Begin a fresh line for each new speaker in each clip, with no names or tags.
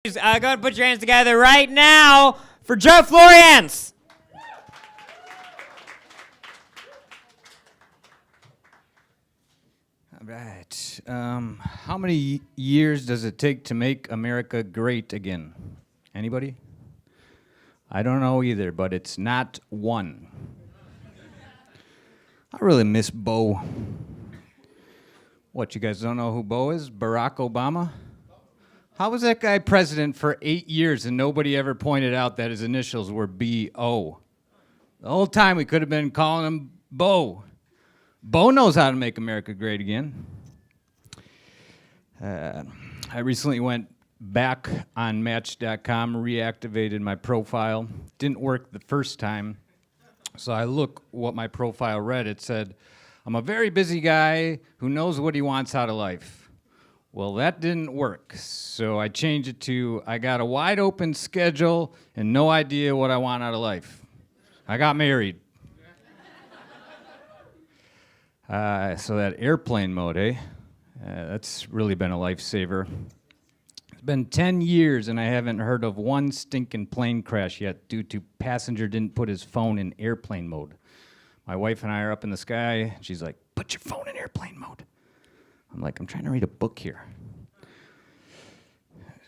Go and put your hands together right now for Joe Florians.
All right. How many years does it take to make America great again? Anybody? I don't know either, but it's not one. I really miss Bo. What, you guys don't know who Bo is? Barack Obama? How was that guy president for 8 years and nobody ever pointed out that his initials were B.O.? The whole time we could have been calling him Bo. Bo knows how to make America great again. I recently went back on Match.com, reactivated my profile. Didn't work the first time, so I look what my profile read. It said, I'm a very busy guy who knows what he wants out of life. Well, that didn't work, so I changed it to, I got a wide open schedule and no idea what I want out of life. I got married. So that airplane mode, that's really been a lifesaver. It's been 10 years and I haven't heard of one stinking plane crash yet due to passenger didn't put his phone in airplane mode. My wife and I are up in the sky. She's like, put your phone in airplane mode. I'm like, I'm trying to read a book here.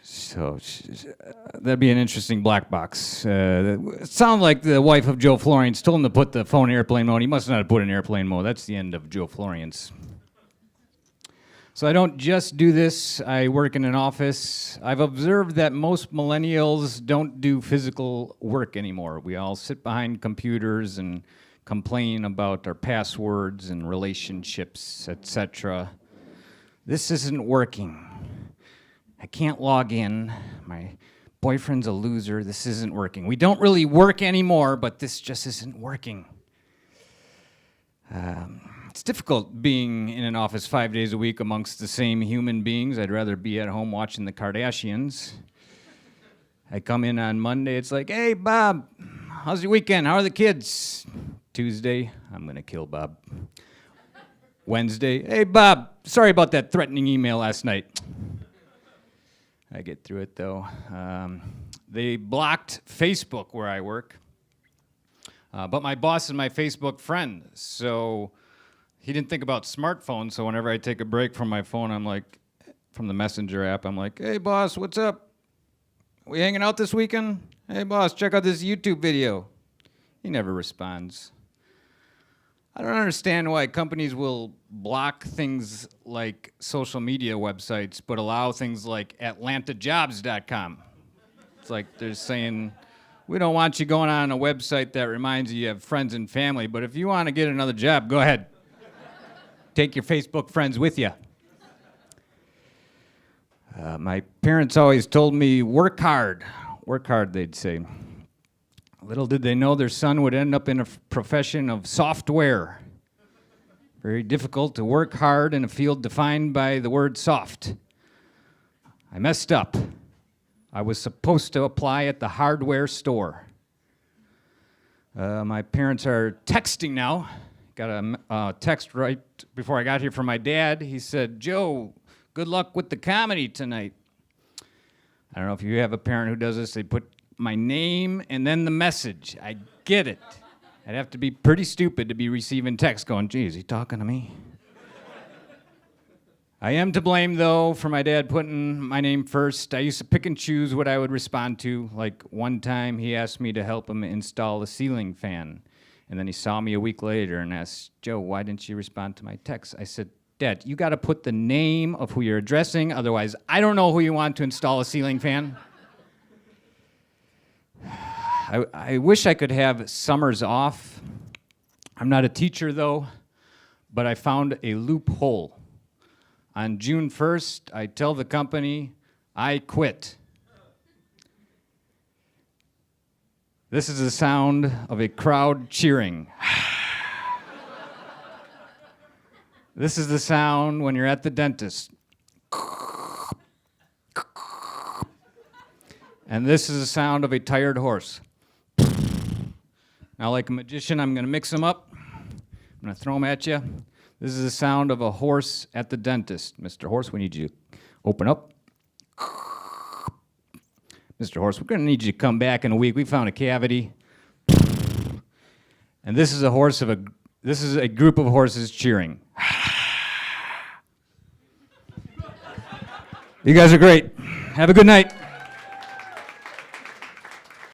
So that'd be an interesting black box. It sounds like the wife of Joe Florians told him to put the phone in airplane mode. He must not have put it in airplane mode. That's the end of Joe Florians. So I don't just do this. I work in an office. I've observed that most millennials don't do physical work anymore. We all sit behind computers and complain about our passwords and relationships, etc. This isn't working. I can't log in. My boyfriend's a loser. This isn't working. We don't really work anymore, but this just isn't working. It's difficult being in an office 5 days a week amongst the same human beings. I'd rather be at home watching the Kardashians. I come in on Monday, it's like, hey, Bob, how's your weekend? How are the kids? Tuesday, I'm gonna kill Bob. Wednesday, hey, Bob, sorry about that threatening email last night. I get through it, though. They blocked Facebook where I work, but my boss is my Facebook friend, so he didn't think about smartphones, so whenever I take a break from my phone, I'm like, from the Messenger app, I'm like, hey, boss, what's up? We hanging out this weekend? Hey, boss, check out this YouTube video. He never responds. I don't understand why companies will block things like social media websites, but allow things like atlantajobs.com. It's like they're saying, we don't want you going on a website that reminds you have friends and family, but if you want to get another job, go ahead. Take your Facebook friends with you. My parents always told me, work hard. Work hard, they'd say. Little did they know their son would end up in a profession of software. Very difficult to work hard in a field defined by the word soft. I messed up. I was supposed to apply at the hardware store. My parents are texting now. Got a text right before I got here from my dad. He said, Joe, good luck with the comedy tonight. I don't know if you have a parent who does this. They put my name and then the message. I get it. I'd have to be pretty stupid to be receiving text going, gee, is he talking to me? I am to blame, though, for my dad putting my name first. I used to pick and choose what I would respond to. Like one time he asked me to help him install a ceiling fan. And then he saw me a week later and asked, Joe, why didn't you respond to my text? I said, Dad, you got to put the name of who you're addressing. Otherwise, I don't know who you want to install a ceiling fan. I wish I could have summers off. I'm not a teacher, though, but I found a loophole. On June 1st, I tell the company, I quit. This is the sound of a crowd cheering. This is the sound when you're at the dentist. And this is the sound of a tired horse. Now, like a magician, I'm going to mix them up. I'm going to throw them at you. This is the sound of a horse at the dentist. Mr. Horse, we need you to open up. Mr. Horse, we're going to need you to come back in a week. We found a cavity. And this is a group of horses cheering. You guys are great. Have a good night.